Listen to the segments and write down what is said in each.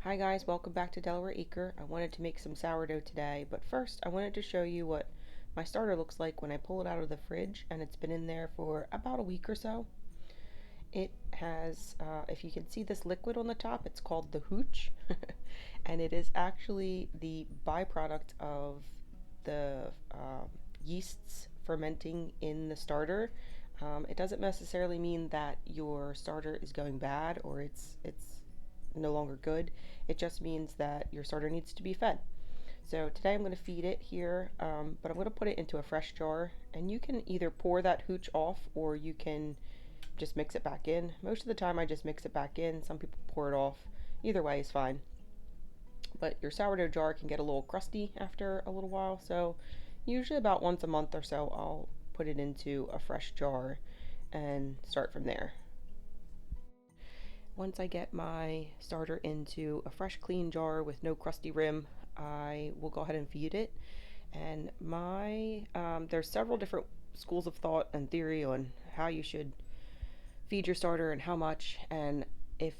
Hi guys, welcome back to Delaware Acre. I wanted to make some sourdough today, but first I wanted to show you what my starter looks like when I pull it out of the fridge and it's been in there for about a week or so. It has, if you can see this liquid on the top, it's called the hooch, and it is actually the byproduct of the yeasts fermenting in the starter. It doesn't necessarily mean that your starter is going bad or it's no longer good. It just means that your starter needs to be fed. So today I'm going to feed it here, but I'm going to put it into a fresh jar, and you can either pour that hooch off or you can just mix it back in. Most of the time I just mix it back in. Some people pour it off. Either way is fine. But your sourdough jar can get a little crusty after a little while, so usually about once a month or so I'll put it into a fresh jar and start from there. Once I get my starter into a fresh clean jar with no crusty rim, I will go ahead and feed it. And there's several different schools of thought and theory on how you should feed your starter and how much. And if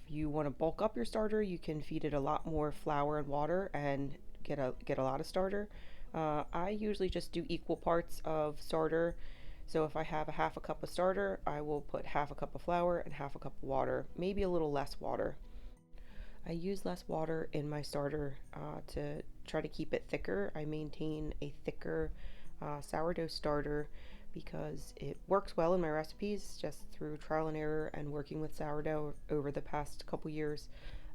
you want to bulk up your starter, you can feed it a lot more flour and water and get a lot of starter. I usually just do equal parts of starter. So if I have a half a cup of starter, I will put half a cup of flour and half a cup of water, maybe a little less water. I use less water in my starter to try to keep it thicker. I maintain a thicker sourdough starter because it works well in my recipes just through trial and error and working with sourdough over the past couple years.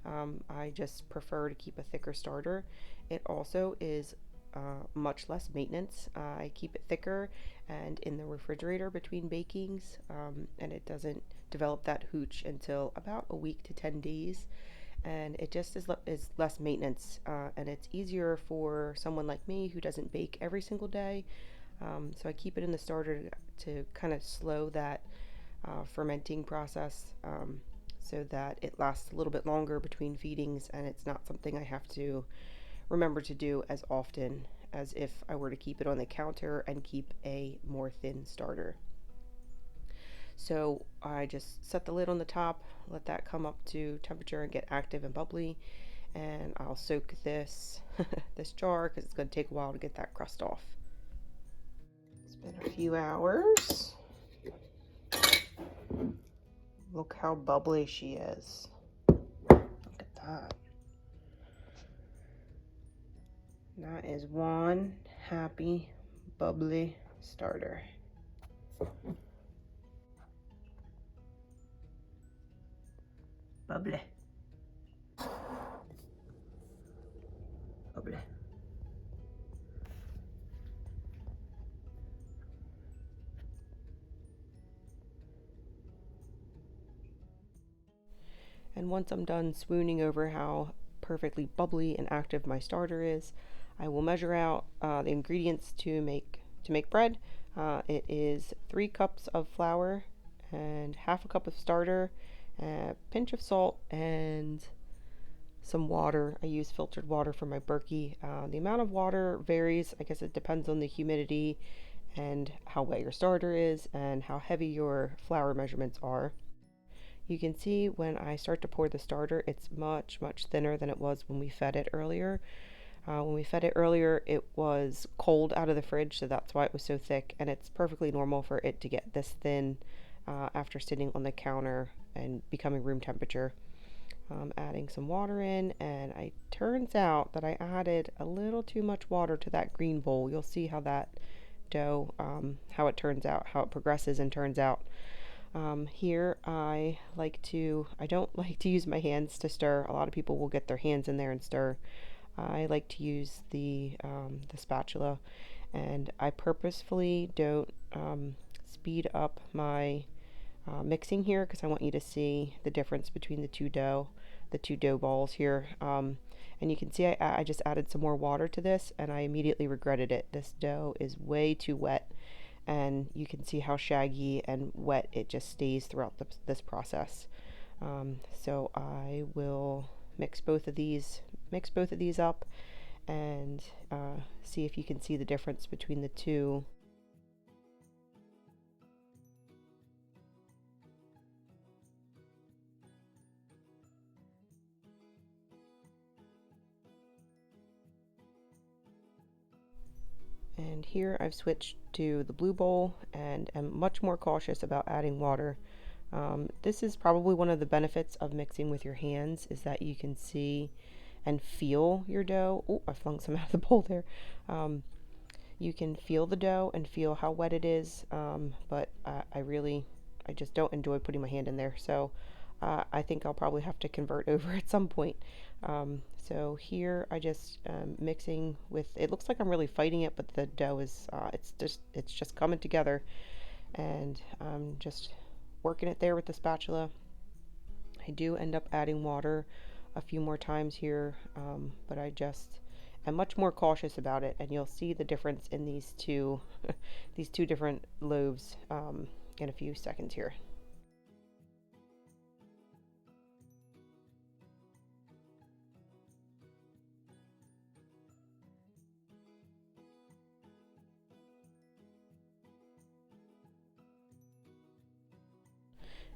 I just prefer to keep a thicker starter. It also is much less maintenance. I keep it thicker and in the refrigerator between bakings, and it doesn't develop that hooch until about a week to 10 days. And it just is less maintenance, and it's easier for someone like me who doesn't bake every single day. So I keep it in the starter to kind of slow that fermenting process, so that it lasts a little bit longer between feedings, and it's not something I have to remember to do as often as if I were to keep it on the counter and keep a more thin starter. So I just set the lid on the top, let that come up to temperature and get active and bubbly, and I'll soak this this jar because it's going to take a while to get that crust off. It's been a few hours. Look how bubbly she is. Look at that. That is one happy, bubbly starter. Bubbly. Bubbly. And once I'm done swooning over how perfectly bubbly and active my starter is, I will measure out the ingredients to make bread. It is 3 cups of flour and half a cup of starter, a pinch of salt, and some water. I use filtered water for my Berkey. The amount of water varies. I guess it depends on the humidity and how wet your starter is and how heavy your flour measurements are. You can see when I start to pour the starter, it's much thinner than it was when we fed it earlier. When we fed it earlier, it was cold out of the fridge, so that's why it was so thick, and it's perfectly normal for it to get this thin after sitting on the counter and becoming room temperature. Adding some water in, and it turns out that I added a little too much water to that green bowl. You'll see how that dough, how it turns out, how it progresses and turns out. Here I don't like to use my hands to stir. A lot of people will get their hands in there and stir. I like to use the spatula, and I purposefully don't speed up my mixing here because I want you to see the difference between the two dough balls here. And you can see I just added some more water to this, and I immediately regretted it. This dough is way too wet, and you can see how shaggy and wet it just stays throughout this process. So I will mix both of these up and see if you can see the difference between the two. And here I've switched to the blue bowl and am much more cautious about adding water. This is probably one of the benefits of mixing with your hands, is that you can see and feel your dough. Oh, I flung some out of the bowl there. You can feel the dough and feel how wet it is, but I just don't enjoy putting my hand in there. So I think I'll probably have to convert over at some point. So here I just mixing with. It looks like I'm really fighting it, but the dough is it's just coming together, and I'm just working it there with the spatula. I do end up adding water a few more times here, but I'm much more cautious about it, and you'll see the difference in these two these two different loaves in a few seconds here.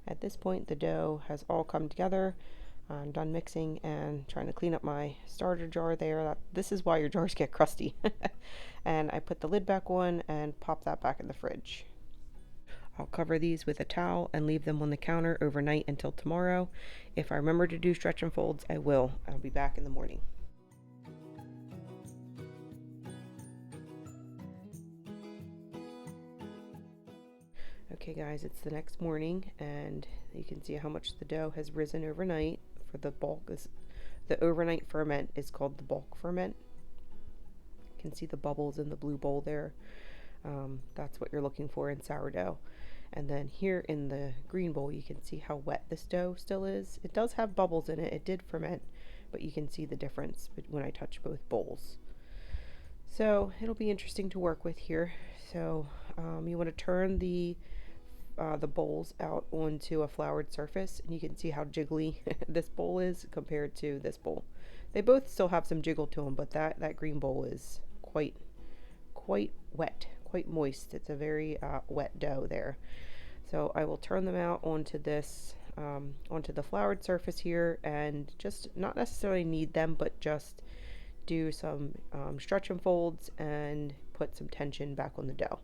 At this point, the dough has all come together. I'm done mixing and trying to clean up my starter jar there. This is why your jars get crusty. And I put the lid back on and pop that back in the fridge. I'll cover these with a towel and leave them on the counter overnight until tomorrow. If I remember to do stretch and folds, I will. I'll be back in the morning. Okay guys, it's the next morning, and you can see how much the dough has risen overnight. For the bulk, the overnight ferment is called the bulk ferment. You can see the bubbles in the blue bowl there. That's what you're looking for in sourdough. And then here in the green bowl, you can see how wet this dough still is. It does have bubbles in it. It did ferment, but you can see the difference when I touch both bowls. So it'll be interesting to work with here. So you want to turn the bowls out onto a floured surface, and you can see how jiggly this bowl is compared to this bowl. They both still have some jiggle to them, but that green bowl is quite wet, quite moist. It's a very wet dough there. So I will turn them out onto this onto the floured surface here, and just not necessarily knead them, but just do some stretch and folds and put some tension back on the dough.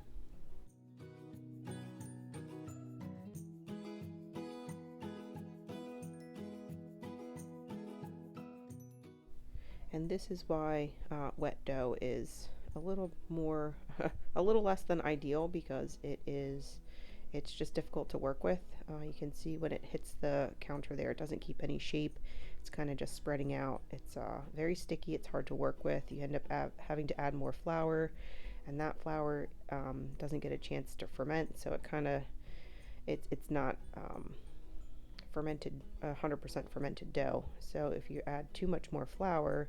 And this is why wet dough is a little more a little less than ideal, because it's just difficult to work with. You can see when it hits the counter there, it doesn't keep any shape. It's kind of just spreading out. It's very sticky. It's hard to work with. You end up having to add more flour, and that flour doesn't get a chance to ferment, so it's not fermented 100% fermented dough. So if you add too much more flour,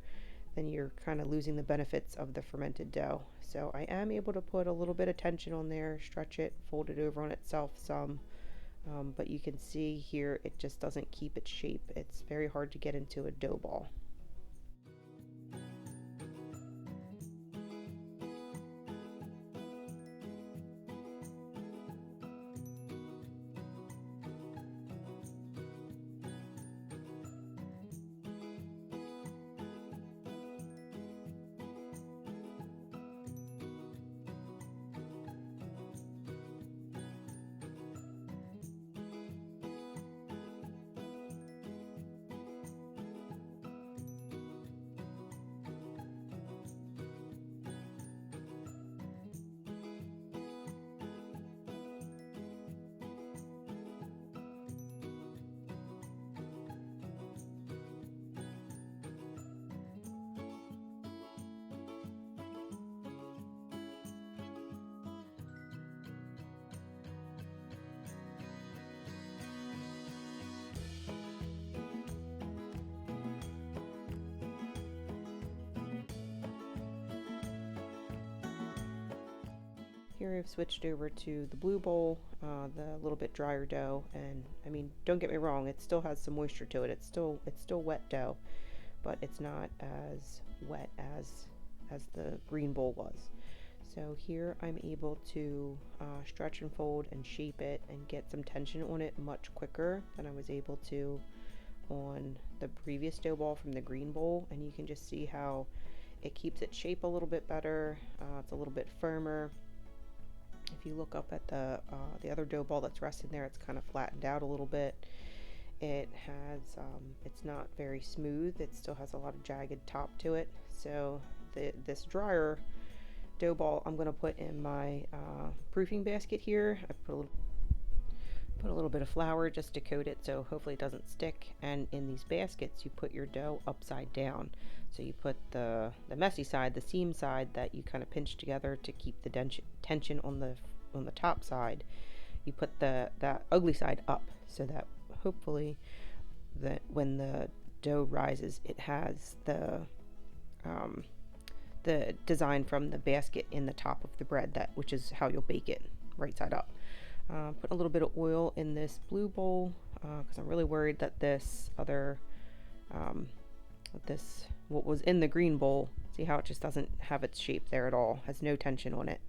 then you're kind of losing the benefits of the fermented dough. So I am able to put a little bit of tension on there, stretch it, fold it over on itself some, but you can see here it just doesn't keep its shape. It's very hard to get into a dough ball. Here I've switched over to the blue bowl, the little bit drier dough, and I mean, don't get me wrong, it still has some moisture to it. It's still wet dough, but it's not as wet as the green bowl was. So here I'm able to stretch and fold and shape it and get some tension on it much quicker than I was able to on the previous dough ball from the green bowl. And you can just see how it keeps its shape a little bit better. It's a little bit firmer. If you look up at the other dough ball that's resting there, it's kind of flattened out a little bit. It has, it's not very smooth. It still has a lot of jagged top to it. So this drier dough ball I'm going to put in my proofing basket here. I put a little bit of flour just to coat it, so hopefully it doesn't stick. And in these baskets, you put your dough upside down. So you put the messy side, the seam side that you kind of pinch together to keep the tension on the top side. You put that ugly side up, so that hopefully that when the dough rises, it has the design from the basket in the top of the bread, which is how you'll bake it, right side up. Put a little bit of oil in this blue bowl because I'm really worried that this other what was in the green bowl, see how it just doesn't have its shape there at all, has no tension on it.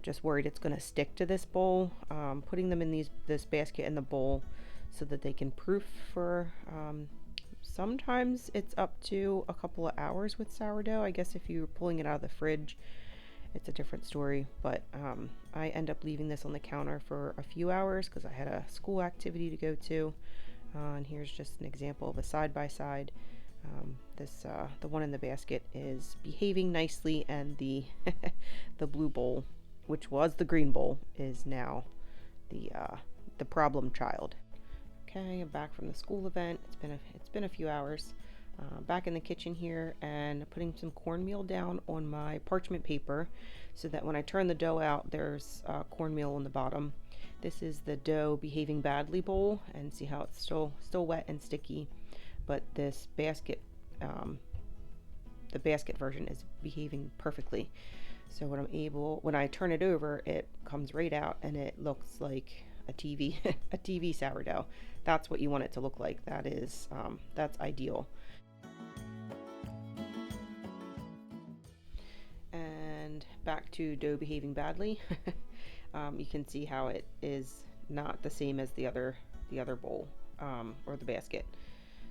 Just worried it's going to stick to this bowl. Putting them in this basket in the bowl so that they can proof for sometimes it's up to a couple of hours with sourdough. I guess if you're pulling it out of the fridge, it's a different story, but I end up leaving this on the counter for a few hours because I had a school activity to go to. And here's just an example of a side-by-side. The one in the basket is behaving nicely, and the the blue bowl, which was the green bowl, is now the problem child. Okay, I'm back from the school event. It's been a few hours. Back in the kitchen here and putting some cornmeal down on my parchment paper so that when I turn the dough out, there's cornmeal on the bottom. This is the dough behaving badly bowl, and see how it's still wet and sticky, but this basket, the basket version, is behaving perfectly. So when I turn it over, it comes right out and it looks like a TV a TV sourdough. That's what you want it to look like. That's ideal. And back to dough behaving badly. You can see how it is not the same as the other bowl or the basket.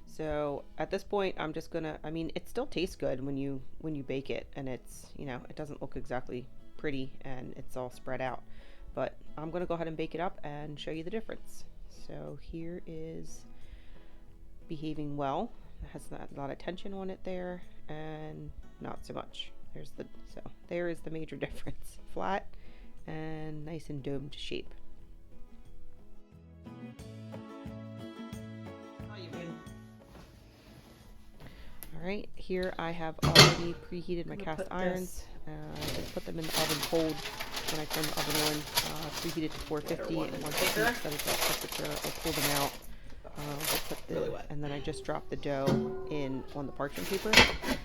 So at this point, I'm just gonna, it still tastes good when you bake it, and it's, it doesn't look exactly pretty and it's all spread out, but I'm gonna go ahead and bake it up and show you the difference. So here is behaving well. It has a lot of tension on it there, and not so much. There is the major difference. Flat and nice and domed shape. Alright, here I have already preheated my cast irons. I just put them in the oven cold when I turn the oven on. Preheated to 450, and once it heats at that temperature, I'll pull them out. And then I just dropped the dough in on the parchment paper.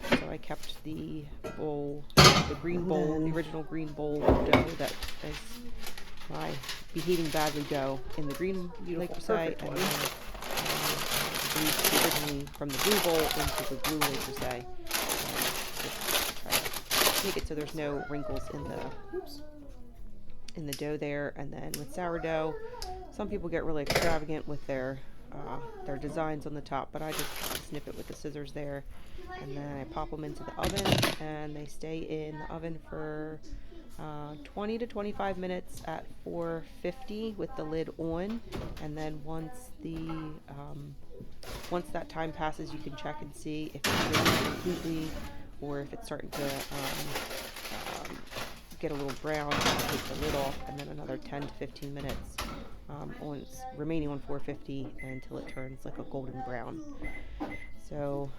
So I kept the bowl, the green bowl, the original green bowl of dough that is my behaving badly dough in the green beautiful side, and then originally from the blue bowl into the blue laser say. Make it so there's no wrinkles in the dough there. And then with sourdough, some people get really extravagant with their designs on the top, but I just snip it with the scissors there, and then I pop them into the oven, and they stay in the oven for 20 to 25 minutes at 450 with the lid on. And then once that time passes, you can check and see if it's really completely, or if it's starting to get a little brown. Take the lid off, and then another 10 to 15 minutes remaining on 450 until it turns like a golden brown. So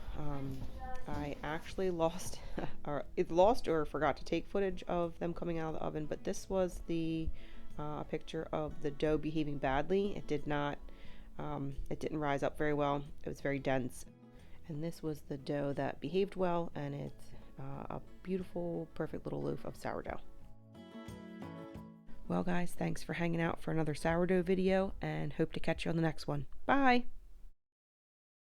I actually lost or forgot to take footage of them coming out of the oven, but this was the picture of the dough behaving badly. It didn't rise up very well. It was very dense. And this was the dough that behaved well, and it's a beautiful, perfect little loaf of sourdough. Well guys, thanks for hanging out for another sourdough video, and hope to catch you on the next one. Bye!